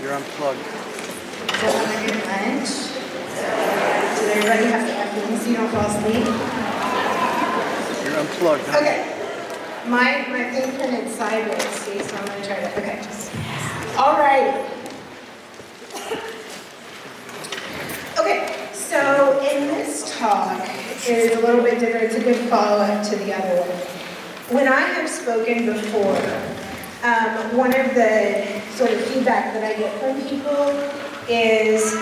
You're unplugged. So I'm gonna get lunch. Did everybody have to caffeine so you don't fall asleep? You're unplugged, honey. Okay. My thing printed sideways, see, so I'm gonna try to, okay. All right. Okay, so in this talk is a little bit different. It's a good follow-up to the other one. When I have spoken before, one of the sort of feedback that I get from people is,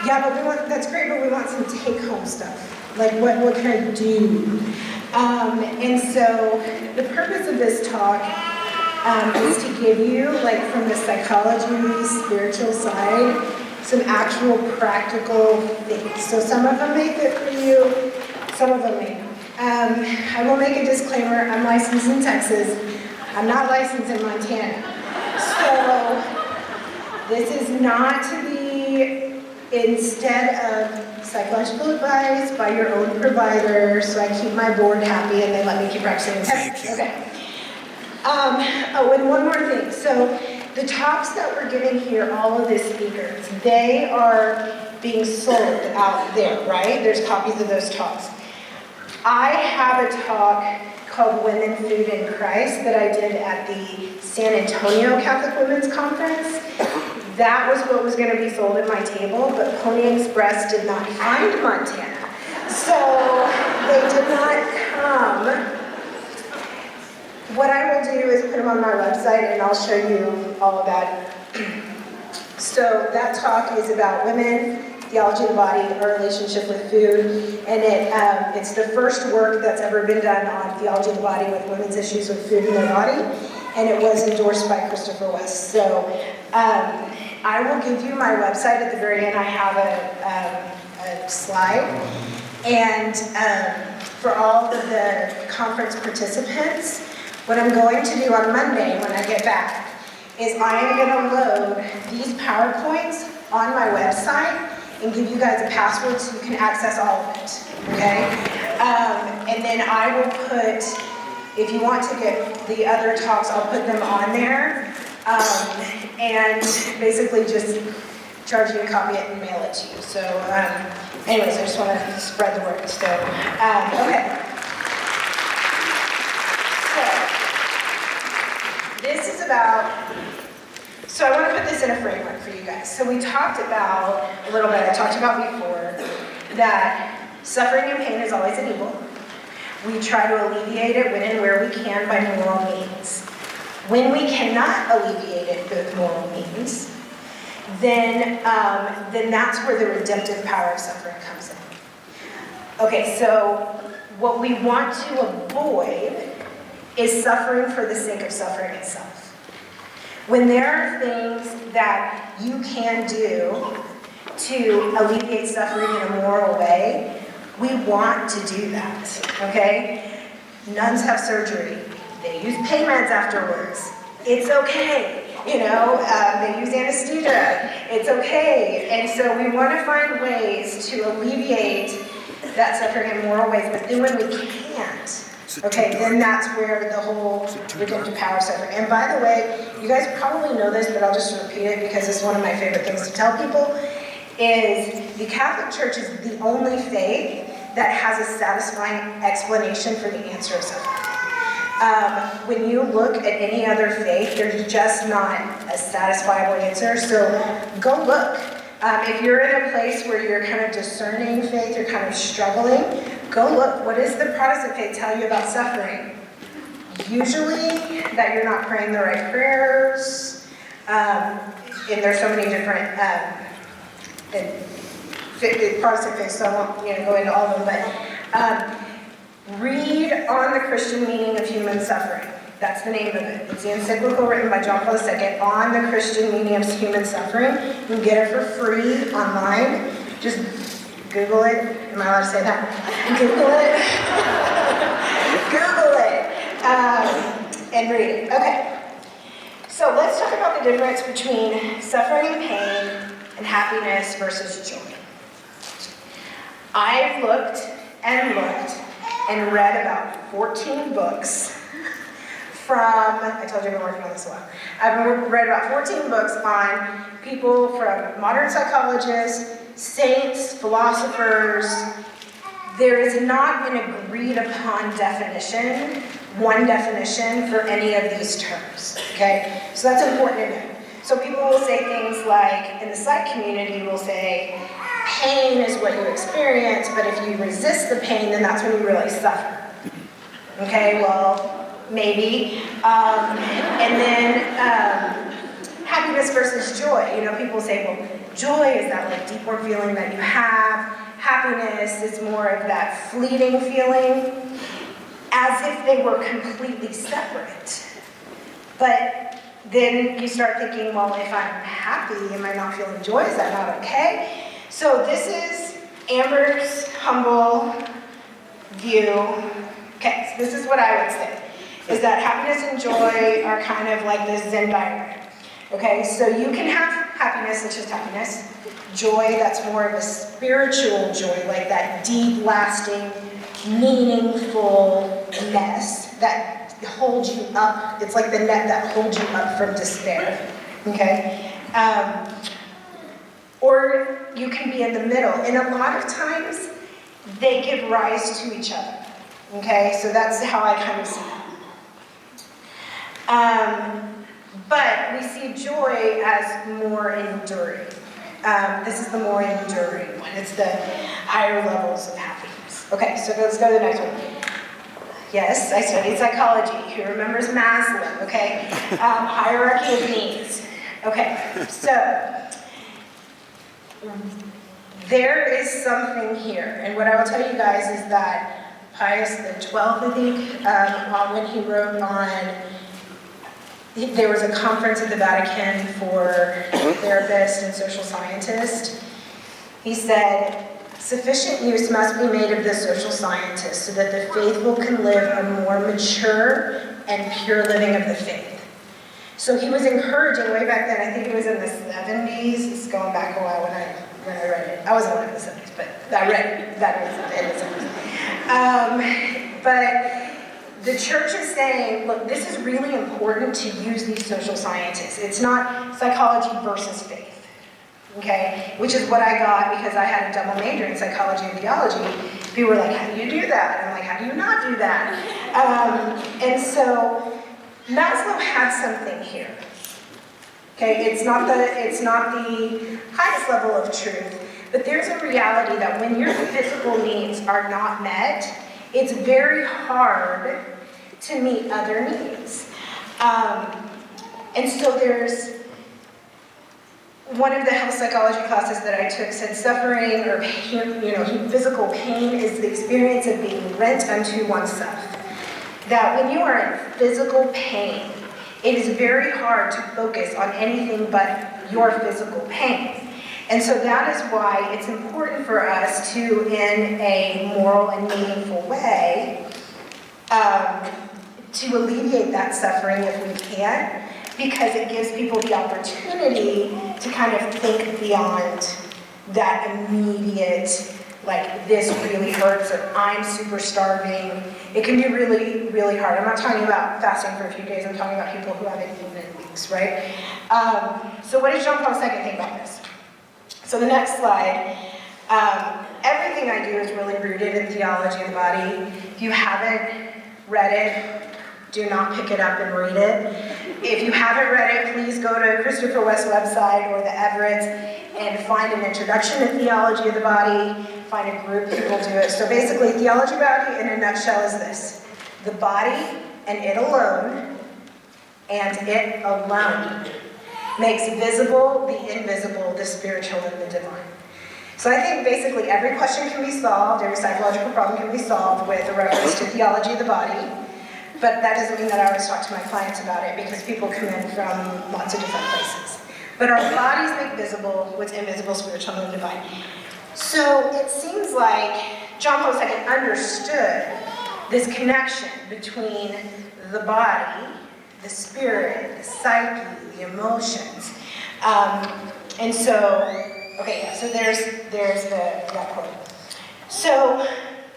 yeah, but we want, that's great, but we want some take-home stuff. Like, what can I do? And so the purpose of this talk is to give you, like, from the psychology, spiritual side, some actual practical things. So some of them may fit for you, some of them may not. I will make a disclaimer, I'm licensed in Texas. I'm not licensed in Montana. So this is not to be, instead of psychological advice by your own provider, so I keep my board happy and they let me keep practicing in Texas. Okay. Oh, and one more thing. So the talks that we're giving here, all of the speakers, they are being sold out there, right? There's copies of those talks. I have a talk called Women, Food, and Christ that I did at the San Antonio Catholic Women's Conference. That was what was going to be sold at my table, but Pony Express did not find Montana. So they did not come. What I will do is put them on my website and I'll show you all about it. So that talk is about women, theology of the body, our relationship with food, and it's the first work that's ever been done on theology of the body with women's issues with food in their body, and it was endorsed by Christopher West. So I will give you my website at the very end. I have a slide, and for all of the conference participants, what I'm going to do on Monday when I get back is I am going to load these PowerPoints on my website and give you guys a password so you can access all of it, okay? And then I will put, if you want to get the other talks, I'll put them on there, and basically just charge you to copy it and mail it to you. So anyways, I just want to spread the word. So, okay. This is about, so I want to put this in a framework for you guys. So we talked about, a little bit, I talked about before, that suffering and pain is always an evil. We try to alleviate it when and where we can by moral means. When we cannot alleviate it with moral means, then that's where the redemptive power of suffering comes in. Okay, so what we want to avoid is suffering for the sake of suffering itself. When there are things that you can do to alleviate suffering in a moral way, we want to do that, okay? Nuns have surgery. They use pain meds afterwards. It's okay, you know, they use anesthesia. It's okay. And so we want to find ways to alleviate that suffering in moral ways, but then when we can't, okay, then that's where the whole redemptive power of suffering. And by the way, you guys probably know this, but I'll just repeat it because it's one of my favorite things to tell people, is the Catholic Church is the only faith that has a satisfying explanation for the answer of suffering. When you look at any other faith, there's just not a satisfiable answer, so go look. If you're in a place where you're kind of discerning faith, you're kind of struggling, go look. What does the Protestant faith tell you about suffering? Usually that you're not praying the right prayers, and there's so many different Protestant faiths, so I won't go into all of them, but read on the Christian meaning of human suffering. That's the name of it. It's the encyclical written by John Paul II on the Christian meaning of human suffering. You can get it for free online. Just Google it. Am I allowed to say that? Google it. Google it. And read it. Okay. So let's talk about the difference between suffering and pain and happiness versus joy. I've looked and read about 14 books I told you I've been working on this a while. I've read about 14 books on people from modern psychologists, saints, philosophers. There is not an agreed upon definition, one definition for any of these terms, okay? So that's important to know. So people will say things like, in the psych community, will say, pain is what you experience, but if you resist the pain, then that's when you really suffer. Okay, well, maybe. And then happiness versus joy. You know, people say, well, joy is that like deep warm feeling that you have. Happiness is more of that fleeting feeling, as if they were completely separate. But then you start thinking, well, if I'm happy, am I not feeling joy? Is that not okay? So this is Amber's humble view. Okay, so this is what I would say, is that happiness and joy are kind of like this Venn diagram. Okay, so you can have happiness, it's just happiness. Joy, that's more of a spiritual joy, like that deep, lasting, meaningfulness that holds you up. It's like the net that holds you up from despair. Okay? Or you can be in the middle. And a lot of times, they give rise to each other. Okay? So that's how I kind of see it. But we see joy as more enduring. This is the more enduring one. It's the higher levels of happiness. Okay, so let's go to the next one. Yes, I studied psychology. Who remembers Maslow? Okay, hierarchy of needs. Okay, so there is something here, and what I will tell you guys is that Pius XII, I think, when he wrote on. There was a conference at the Vatican for therapists and social scientists. He said, sufficient use must be made of the social scientists so that the faithful can live a more mature and pure living of the faith. So he was encouraging way back then, I think it was in the 70s, it's going back a while when I read it. I wasn't alive in the 70s, but I read it, that was in the 70s. But the church is saying, look, this is really important to use these social scientists. It's not psychology versus faith, okay? Which is what I got because I had a double major in psychology and theology. People were like, how do you do that? And I'm like, how do you not do that? And so Maslow had something here, okay? It's not the highest level of truth, but there's a reality that when your physical needs are not met, it's very hard to meet other needs. And so there's one of the health psychology classes that I took said suffering or pain, physical pain is the experience of being rent unto oneself. That when you are in physical pain, it is very hard to focus on anything but your physical pain. And so that is why it's important for us to, in a moral and meaningful way, to alleviate that suffering if we can, because it gives people the opportunity to kind of think beyond that immediate, like, this really hurts, or I'm super starving. It can be really, really hard. I'm not talking about fasting for a few days, I'm talking about people who haven't eaten in weeks, right? So what does John Paul II think about this? So the next slide, everything I do is really rooted in theology of the body. If you haven't read it, do not pick it up and read it. If you haven't read it, please go to Christopher West's website or the Everett's and find an introduction to theology of the body, find a group that will do it. So basically, theology of the body in a nutshell is this: the body and it alone makes visible the invisible, the spiritual and the divine. So I think basically every question can be solved, every psychological problem can be solved with a reference to theology of the body, but that doesn't mean that I always talk to my clients about it because people come in from lots of different places. But our bodies make visible what's invisible, spiritual and divine. So it seems like John Paul II understood this connection between the body, the spirit, the psyche, the emotions. And so, okay, yeah, so there's that quote. So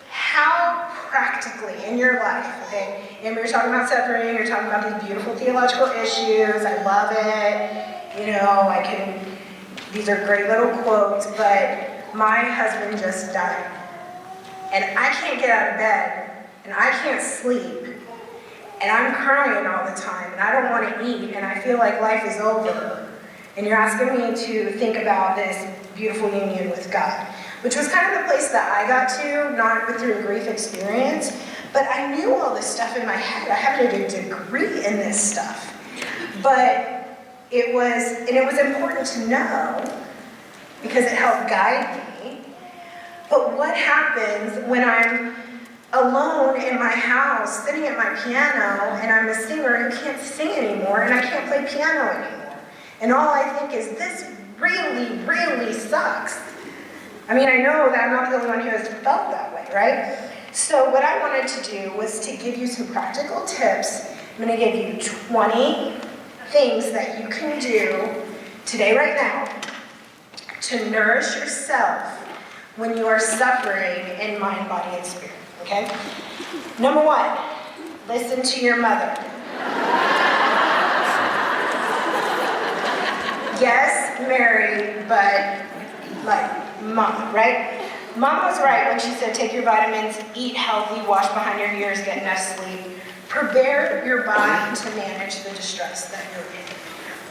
how practically in your life, okay? And we were talking about suffering, you're talking about these beautiful theological issues, I love it, you know, these are great little quotes, but my husband just died. And I can't get out of bed, and I can't sleep, and I'm crying all the time, and I don't want to eat, and I feel like life is over. And you're asking me to think about this beautiful union with God, which was kind of the place that I got to, not through a grief experience, but I knew all this stuff in my head. I have a degree in this stuff. But it was important to know because it helped guide me. But what happens when I'm alone in my house, sitting at my piano, and I'm a singer who can't sing anymore, and I can't play piano anymore? And all I think is, this really, really sucks. I mean, I know that I'm not the only one who has felt that way, right? So what I wanted to do was to give you some practical tips. I'm going to give you 20 things that you can do today, right now, to nourish yourself when you are suffering in mind, body, and spirit, okay? Number 1, listen to your mother. Yes, Mary, but like Mama, right? Mama was right when she said take your vitamins, eat healthy, wash behind your ears, get enough sleep. Prepare your body to manage the distress that you're in.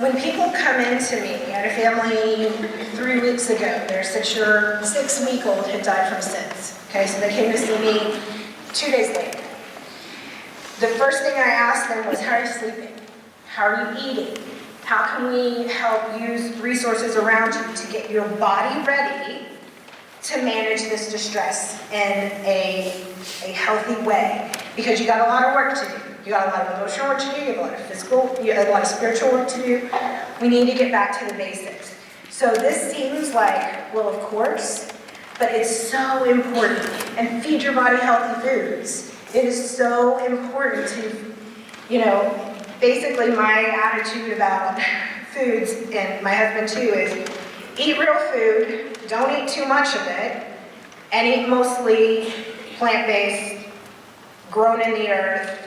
When people come into me, I had a family 3 weeks ago, their 6-week-old had died from SIDS. Okay, so they came to see me 2 days later. The first thing I asked them was, how are you sleeping? How are you eating? How can we help use resources around you to get your body ready to manage this distress in a healthy way? Because you got a lot of work to do. You got a lot of emotional work to do, you have a lot of physical, you have a lot of spiritual work to do. We need to get back to the basics. So this seems like, well, of course, but it's so important. And feed your body healthy foods. It is so important to, you know, basically my attitude about foods, and my husband too, is eat real food, don't eat too much of it, and eat mostly plant-based, grown in the earth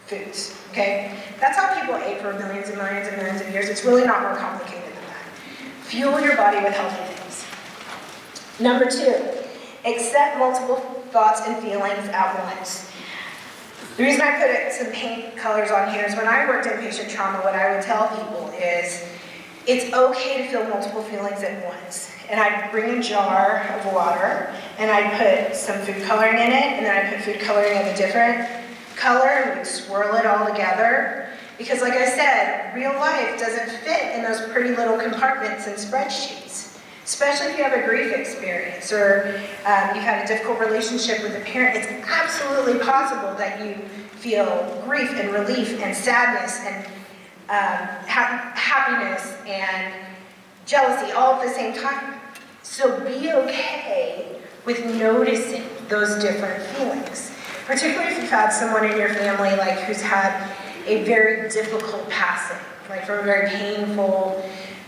foods, okay? That's how people ate for millions and millions and millions of years. It's really not more complicated than that. Fuel your body with healthy things. Number 2, accept multiple thoughts and feelings at once. The reason I put some paint colors on here is when I worked in patient trauma, what I would tell people is it's okay to feel multiple feelings at once. And I'd bring a jar of water, and I'd put some food coloring in it, and then I'd put food coloring of a different color, and we'd swirl it all together. Because like I said, real life doesn't fit in those pretty little compartments and spreadsheets. Especially if you have a grief experience or you've had a difficult relationship with a parent, it's absolutely possible that you feel grief and relief and sadness and happiness and jealousy all at the same time. So be okay with noticing those different feelings. Particularly if you've had someone in your family like who's had a very difficult passing, like from a very painful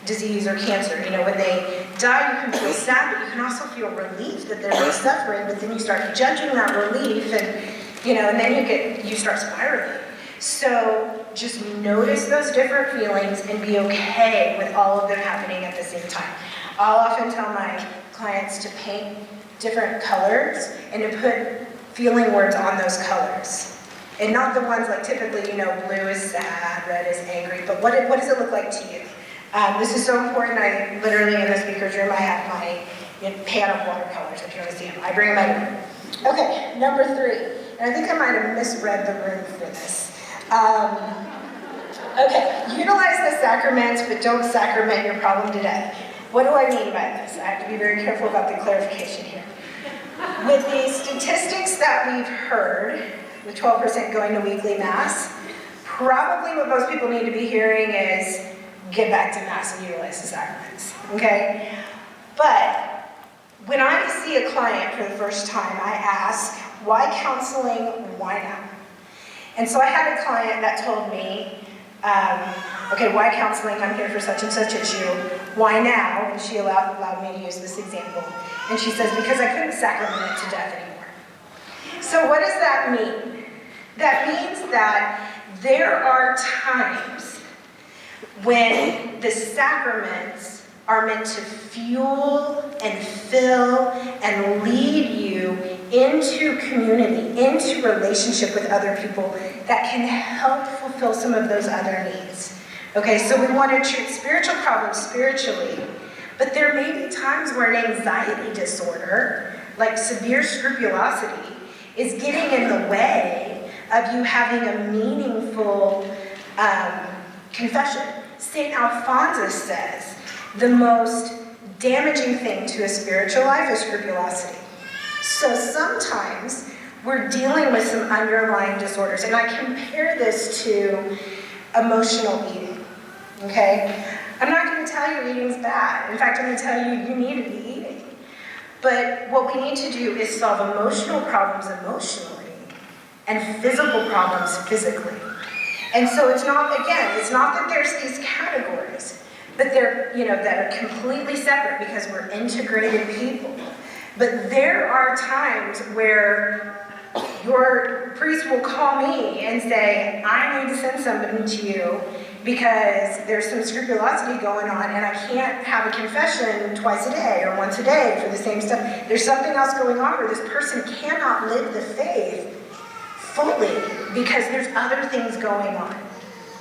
disease or cancer. You know, when they die, you can feel sad, but you can also feel relief that they're not suffering, but then you start judging that relief and, you know, and then you start spiraling. So just notice those different feelings and be okay with all of them happening at the same time. I'll often tell my clients to paint different colors and to put feeling words on those colors. And not the ones like typically, you know, blue is sad, red is angry, but what does it look like to you? This is so important. I literally, in the speaker's room, I have my pan of watercolors, if you want to see them. I bring them everywhere. Okay, number 3. And I think I might have misread the room for this. Okay, utilize the sacraments, but don't sacrament your problem to death. What do I mean by this? I have to be very careful about the clarification here. With the statistics that we've heard, with 12% going to weekly Mass, probably what most people need to be hearing is get back to Mass and utilize the sacraments, okay? But when I see a client for the first time, I ask, why counseling, why now? And so I had a client that told me, okay, why counseling? I'm here for such and such issue. Why now? And she allowed me to use this example. And she says, because I couldn't sacrament it to death anymore. So what does that mean? That means that there are times when the sacraments are meant to fuel and fill and lead you into community, into relationship with other people that can help fulfill some of those other needs. Okay, so we want to treat spiritual problems spiritually, but there may be times where an anxiety disorder, like severe scrupulosity, is getting in the way of you having a meaningful confession. St. Alphonsus says the most damaging thing to a spiritual life is scrupulosity. So sometimes we're dealing with some underlying disorders, and I compare this to emotional eating, okay? I'm not going to tell you eating's bad. In fact, I'm going to tell you you need to be eating. But what we need to do is solve emotional problems emotionally and physical problems physically. And so it's not that there's these categories, but they're, that are completely separate because we're integrated people. But there are times where your priest will call me and say, I need to send somebody to you because there's some scrupulosity going on and I can't have a confession twice a day or once a day for the same stuff. There's something else going on where this person cannot live the faith fully because there's other things going on.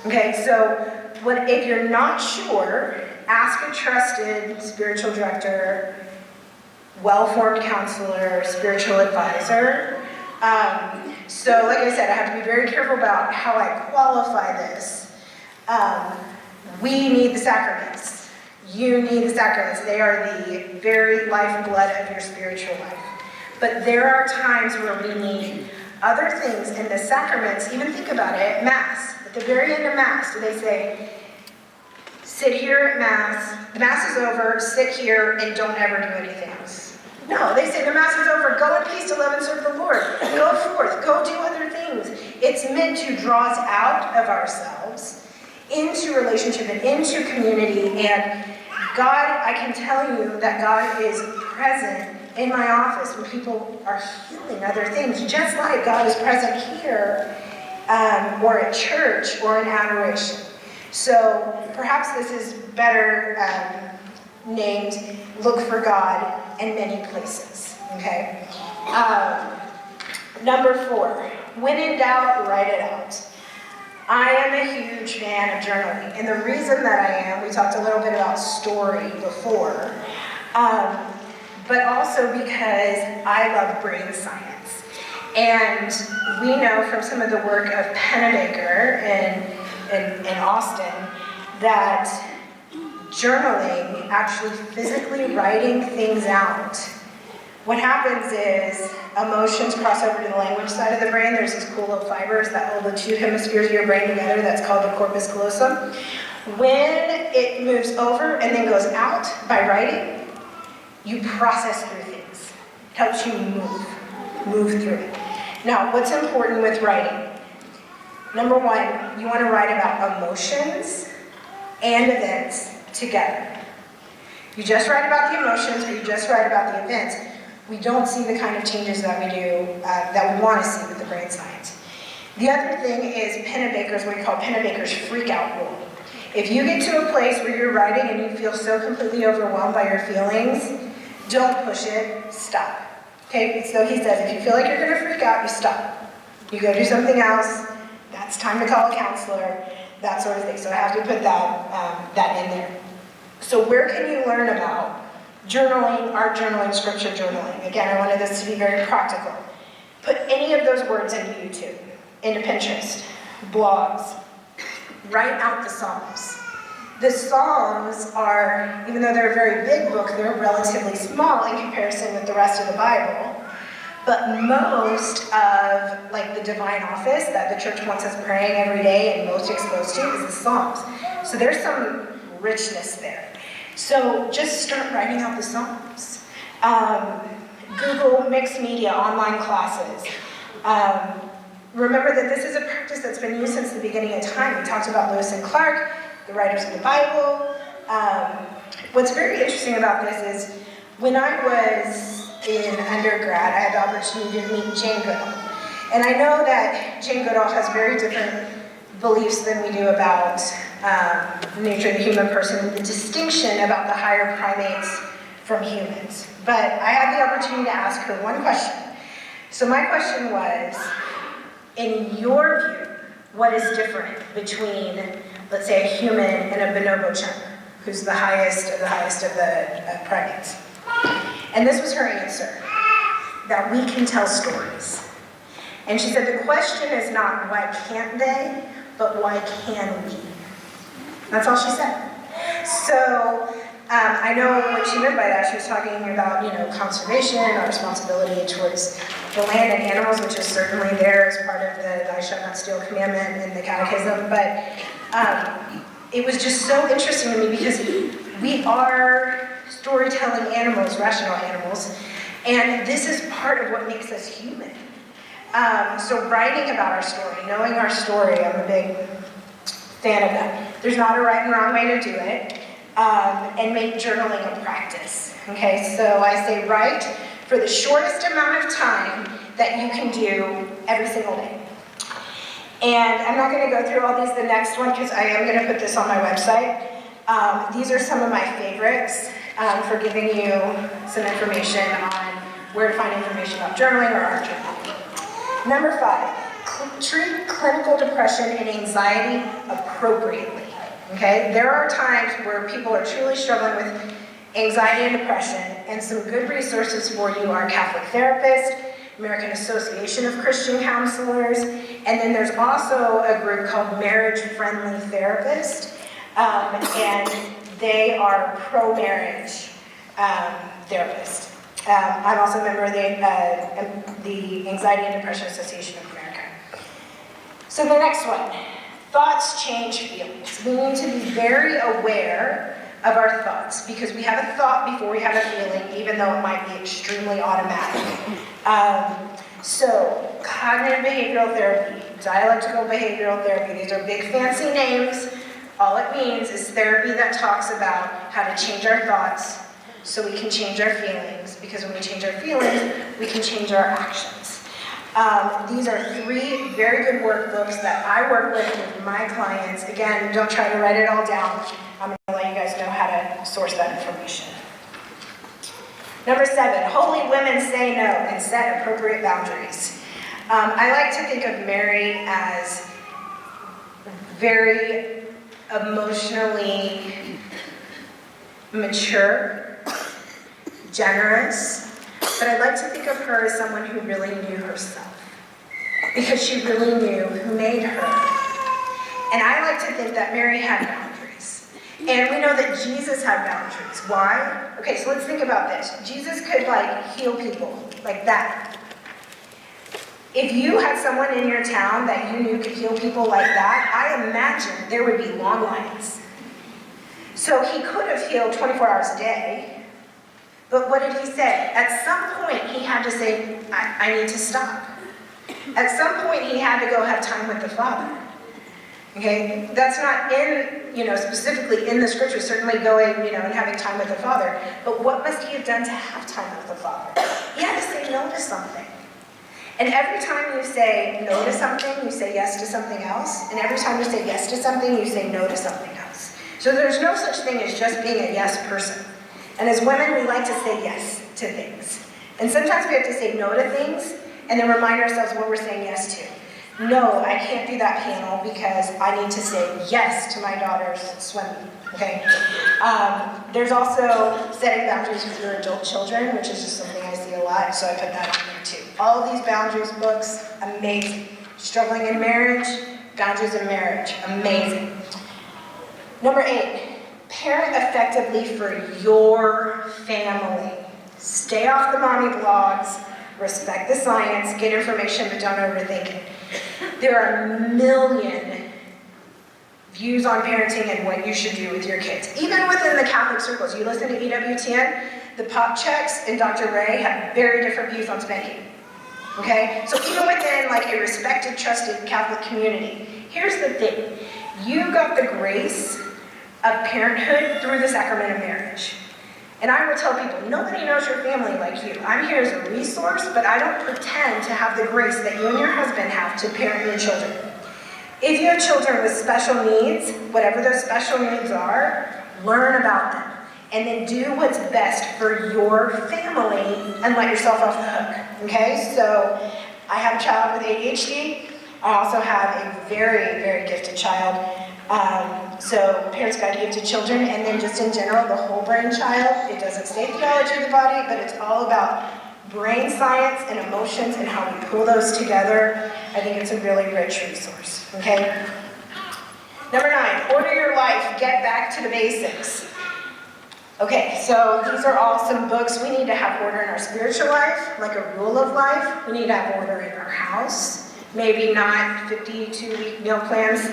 Okay, so if you're not sure, ask a trusted spiritual director, well-formed counselor, spiritual advisor. So like I said, I have to be very careful about how I qualify this. We need the sacraments. You need the sacraments. They are the very lifeblood of your spiritual life. But there are times where we need other things, and the sacraments, even think about it, Mass. At the very end of Mass, do they say, sit here at Mass, the Mass is over, sit here, and don't ever do anything else? No, they say the Mass is over, go in peace to love and serve the Lord. Go forth, go do other things. It's meant to draw us out of ourselves into relationship and into community. And God, I can tell you that God is present in my office when people are healing other things, just like God is present here or at church or in adoration. So perhaps this is better named Look for God in Many Places, okay? Number 4, when in doubt, write it out. I am a huge fan of journaling, and the reason that I am, we talked a little bit about story before, but also because I love brain science. And we know from some of the work of Pennebaker in Austin that journaling, actually physically writing things out, what happens is emotions cross over to the language side of the brain. There's these cool little fibers that hold the 2 hemispheres of your brain together. That's called the corpus callosum. When it moves over and then goes out by writing, you process through things. It helps you move through it. Now, what's important with writing? Number 1, you want to write about emotions and events together. You just write about the emotions or you just write about the events, we don't see the kind of changes that we do, that we want to see with the brain science. The other thing is Pennebaker's, what we call Pennebaker's freak out rule. If you get to a place where you're writing and you feel so completely overwhelmed by your feelings, don't push it, stop. Okay, so he says if you feel like you're going to freak out, you stop. You go do something else, that's time to call a counselor, that sort of thing. So I have to put that in there. So where can you learn about journaling, art journaling, scripture journaling? Again, I wanted this to be very practical. Put any of those words into YouTube, into Pinterest, blogs. Write out the Psalms. The Psalms are, even though they're a very big book, they're relatively small in comparison with the rest of the Bible. But most of the divine office that the church wants us praying every day and most exposed to is the Psalms. So there's some richness there. So just start writing out the Psalms. Google mixed media online classes. Remember that this is a practice that's been used since the beginning of time. We talked about Lewis and Clark, the writers of the Bible. What's very interesting about this is when I was in undergrad, I had the opportunity to meet Jane Goodall. And I know that Jane Goodall has very different beliefs than we do about the nature of the human person, the distinction about the higher primates from humans. But I had the opportunity to ask her one question. So my question was, in your view, what is different between, let's say, a human and a bonobo chimp, who's the highest of the primates? And this was her answer, that we can tell stories. And she said, the question is not why can't they, but why can we? That's all she said. So I know what she meant by that. She was talking about, conservation, our responsibility towards the land and animals, which is certainly there as part of the "Thou shalt not steal" commandment in the Catechism. But it was just so interesting to me because we are storytelling animals, rational animals, and this is part of what makes us human. So writing about our story, knowing our story, I'm a big fan of that. There's not a right and wrong way to do it, and make journaling a practice. Okay, so I say write for the shortest amount of time that you can do every single day. And I'm not going to go through all these, the next one, because I am going to put this on my website. These are some of my favorites for giving you some information on where to find information about journaling or art journaling. Number 5, treat clinical depression and anxiety appropriately. Okay, there are times where people are truly struggling with anxiety and depression, and some good resources for you are Catholic Therapist, American Association of Christian Counselors, and then there's also a group called Marriage Friendly Therapist, and they are pro-marriage therapists. I'm also a member of the Anxiety and Depression Association of America. So the next one, thoughts change feelings. We need to be very aware of our thoughts because we have a thought before we have a feeling, even though it might be extremely automatic. So cognitive behavioral therapy, dialectical behavioral therapy, these are big fancy names. All it means is therapy that talks about how to change our thoughts so we can change our feelings, because when we change our feelings, we can change our actions. These are 3 very good workbooks that I work with my clients. Again, don't try to write it all down. I'm going to let you guys know how to source that information. Number 7, holy women say no and set appropriate boundaries. I like to think of Mary as very emotionally mature, generous, but I like to think of her as someone who really knew herself, because she really knew who made her. And I like to think that Mary had boundaries. And we know that Jesus had boundaries. Why? Okay, so let's think about this. Jesus could heal people like that. If you had someone in your town that you knew could heal people like that, I imagine there would be long lines. So he could have healed 24 hours a day, but what did he say? At some point he had to say, I need to stop. At some point he had to go have time with the Father. Okay, that's not specifically in the scripture, certainly going, and having time with the Father, but what must he have done to have time with the Father? He had to say no to something. And every time you say no to something, you say yes to something else, and every time you say yes to something, you say no to something else. So there's no such thing as just being a yes person. And as women, we like to say yes to things. And sometimes we have to say no to things, and then remind ourselves what we're saying yes to. No, I can't do that panel because I need to say yes to my daughter's swimming, okay? There's also setting boundaries with your adult children, which is just something I see a lot, so I put that in there too. All of these boundaries books, amazing. Struggling in marriage, boundaries in marriage, amazing. Number 8, parent effectively for your family. Stay off the mommy blogs, respect the science, get information, but don't overthink it. There are a million views on parenting and what you should do with your kids. Even within the Catholic circles, you listen to EWTN, the Pop Checks and Dr. Ray have very different views on spanking. Okay? So even within a respected, trusted Catholic community, here's the thing. You got the grace of parenthood through the sacrament of marriage. And I will tell people, nobody knows your family like you. I'm here as a resource, but I don't pretend to have the grace that you and your husband have to parent your children. If you have children with special needs, whatever those special needs are, learn about them. And then do what's best for your family and let yourself off the hook, okay? So I have a child with ADHD. I also have a very, very gifted child. So parents got to give to children, and then just in general, the whole brain child. It doesn't say theology of the body, but it's all about brain science and emotions and how we pull those together. I think it's a really rich resource, okay? Number 9, order your life, get back to the basics. Okay, so these are all some books. We need to have order in our spiritual life, like a rule of life. We need to have order in our house. Maybe not 52-week meal plans.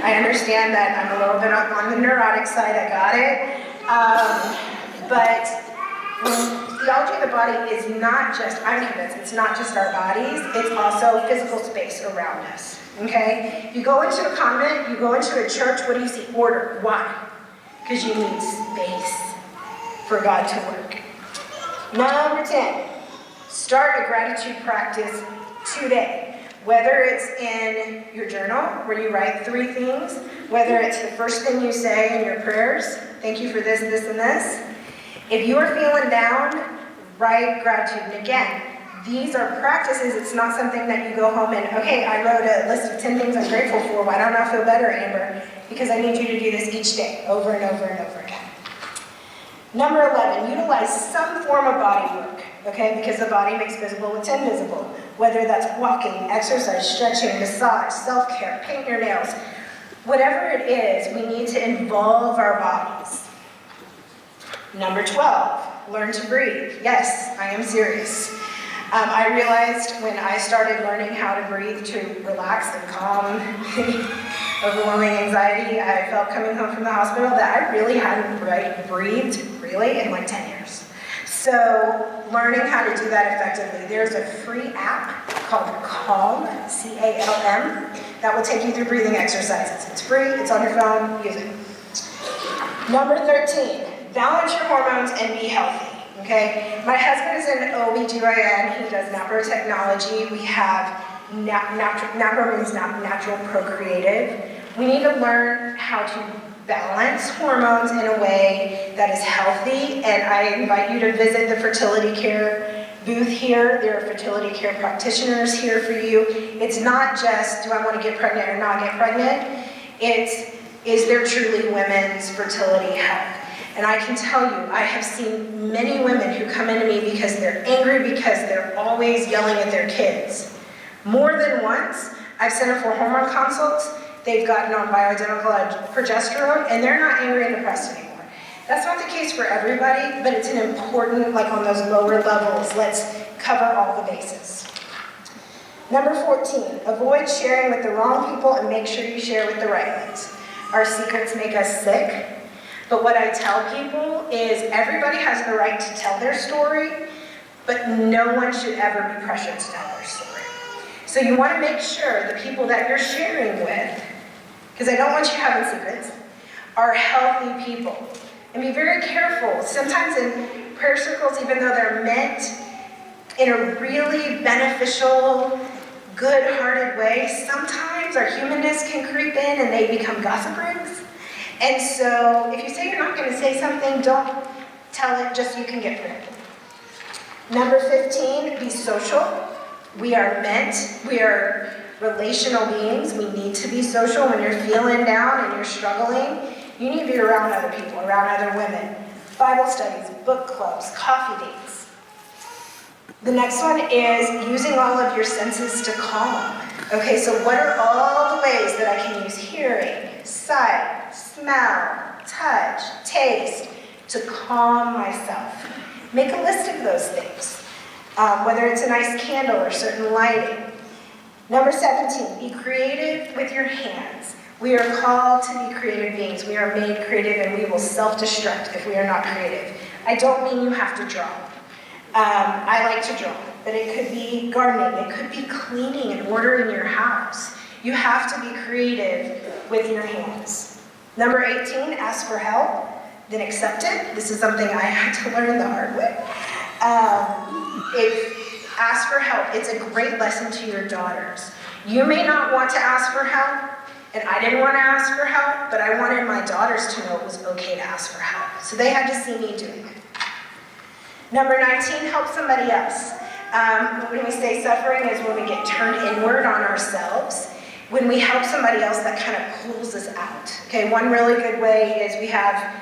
I understand that I'm a little bit on the neurotic side, I got it. But theology of the body is not just, I'm convinced, it's not just our bodies, it's also physical space around us, okay? You go into a convent, you go into a church, what do you see? Order. Why? Because you need space for God to work. Number 10, start a gratitude practice today. Whether it's in your journal, where you write 3 things, whether it's the first thing you say in your prayers, thank you for this, this, and this. If you are feeling down, write gratitude. And again, these are practices. It's not something that you go home and, okay, I wrote a list of 10 things I'm grateful for. Why don't I feel better, Amber? Because I need you to do this each day, over and over and over again. Number 11, utilize some form of body work, okay? Because the body makes visible what's invisible. Whether that's walking, exercise, stretching, massage, self-care, paint your nails. Whatever it is, we need to involve our bodies. Number 12, learn to breathe. Yes, I am serious. I realized when I started learning how to breathe to relax and calm overwhelming anxiety I felt coming home from the hospital that I really hadn't breathed really in like 10 years. So learning how to do that effectively. There's a free app called Calm, C-A-L-M, that will take you through breathing exercises. It's free, it's on your phone, use it. Number 13, balance your hormones and be healthy. Okay, my husband is an OB/GYN, he does naprotechnology. We have napro means natural procreative. We need to learn how to balance hormones in a way that is healthy, and I invite you to visit the fertility care booth here. There are fertility care practitioners here for you. It's not just, do I want to get pregnant or not get pregnant? It's, is there truly women's fertility health? And I can tell you, I have seen many women who come into me because they're angry because they're always yelling at their kids. More than once, I've sent them for hormone consults. They've gotten on bioidentical progesterone, and they're not angry and depressed anymore. That's not the case for everybody, but it's an important, like on those lower levels, let's cover all the bases. Number 14, avoid sharing with the wrong people and make sure you share with the right ones. Our secrets make us sick. But what I tell people is everybody has the right to tell their story, but no one should ever be pressured to tell their story. So you want to make sure the people that you're sharing with, because I don't want you having secrets, are healthy people. And be very careful. Sometimes in prayer circles, even though they're meant in a really beneficial, good-hearted way, sometimes our humanness can creep in and they become gossip rings. And so if you say you're not going to say something, don't tell it just so you can get through it. Number 15, be social. We are relational beings. We need to be social. When you're feeling down and you're struggling, you need to be around other people, around other women. Bible studies, book clubs, coffee dates. The next one is using all of your senses to calm. Okay, so what are all the ways that I can use hearing, sight, smell, touch, taste to calm myself? Make a list of those things, whether it's a nice candle or certain lighting. Number 17, be creative with your hands. We are called to be creative beings. We are made creative, and we will self-destruct if we are not creative. I don't mean you have to draw. I like to draw, but it could be gardening, it could be cleaning and ordering your house. You have to be creative with your hands. Number 18, ask for help. then accept it. This is something I had to learn the hard way. Ask for help. It's a great lesson to your daughters. You may not want to ask for help, and I didn't want to ask for help, but I wanted my daughters to know it was okay to ask for help. So they had to see me doing it. Number 19, help somebody else. When we say suffering is when we get turned inward on ourselves. When we help somebody else, that kind of pulls us out. Okay, one really good way is we have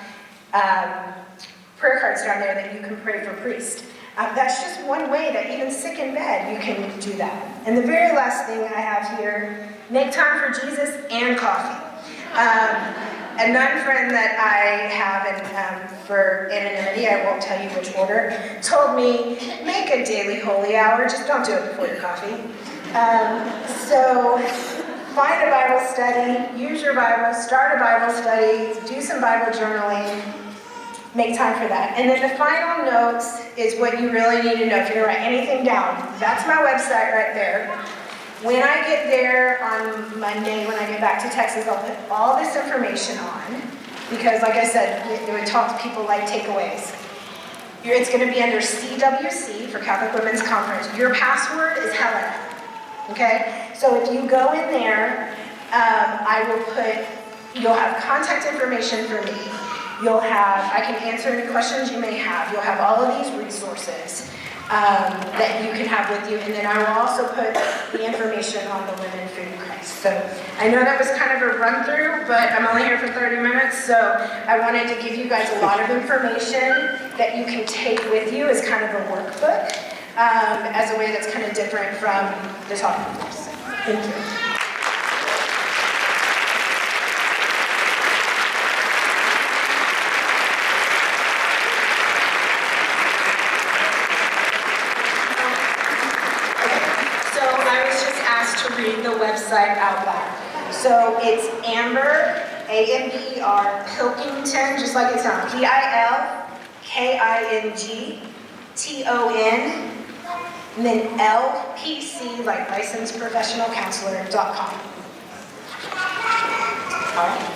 prayer cards down there that you can pray for priests. That's just one way that even sick in bed, you can do that. And the very last thing I have here, make time for Jesus and coffee. A nun friend that I have, and for anonymity, I won't tell you which order, told me, make a daily holy hour, just don't do it before your coffee. So find a Bible study, use your Bible, start a Bible study, do some Bible journaling, make time for that. And then the final notes is what you really need to know. If you're gonna write anything down, that's my website right there. When I get there on Monday, when I get back to Texas, I'll put all this information on, because like I said, it would talk to people like takeaways. It's gonna be under CWC, for Catholic Women's Conference. Your password is Helena, okay? So if you go in there, you'll have contact information for me. I can answer any questions you may have. You'll have all of these resources that you can have with you. And then I will also put the information on the Women Food in Christ. So I know that was kind of a run through, but I'm only here for 30 minutes. So I wanted to give you guys a lot of information that you can take with you as kind of a workbook, as a way that's kind of different from the talking course. Thank you. Read the website out loud. So it's Amber, A-M-B-E-R, Pilkington, just like it sounds, Pilkington, and then LPC, like licensed professional counselor.com. All right.